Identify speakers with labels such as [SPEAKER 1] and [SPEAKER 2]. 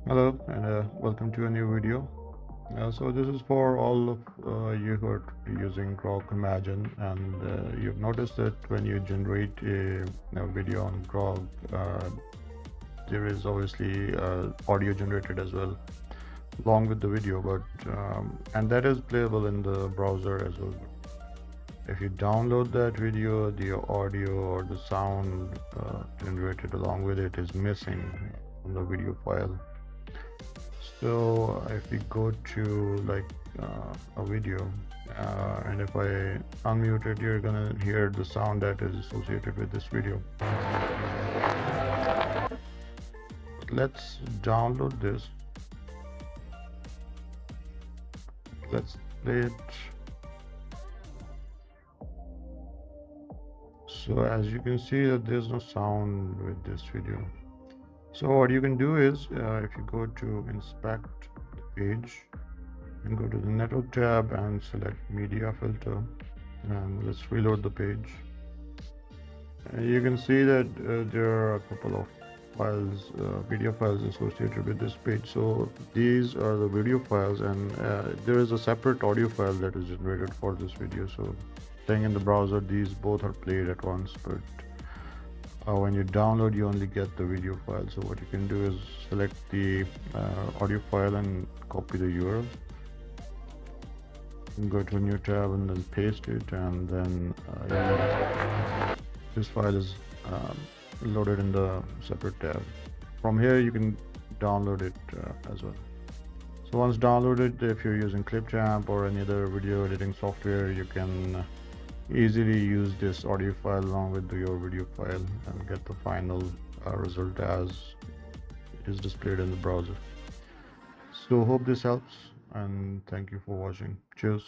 [SPEAKER 1] Hello and welcome to a new video. So this is for all of you who are using Grok Imagine, and you've noticed that when you generate a video on Grok, there is obviously audio generated as well, along with the video, but and that is playable in the browser as well. If you download that video, the audio or the sound generated along with it is missing from the video file. So if we go to like a video and if I unmute it, you're gonna hear the sound that is associated with this video. Let's download this. Let's play it. So as you can see that there's no sound with this video. So what you can do is if you go to inspect the page and go to the network tab and select media filter, and let's reload the page. You can see that there are a couple of files, video files associated with this page. So these are the video files, and there is a separate audio file that is generated for this video. So staying in the browser, these both are played at once, but when you download, you only get the video file. So what you can do is select the audio file and copy the URL. Go to a new tab and then paste it, and then this file is loaded in the separate tab. From here you can download it as well. So once downloaded, if you're using Clipchamp or any other video editing software, you can easily use this audio file along with your video file and get the final result as it is displayed in the browser. So hope this helps, and thank you for watching. Cheers.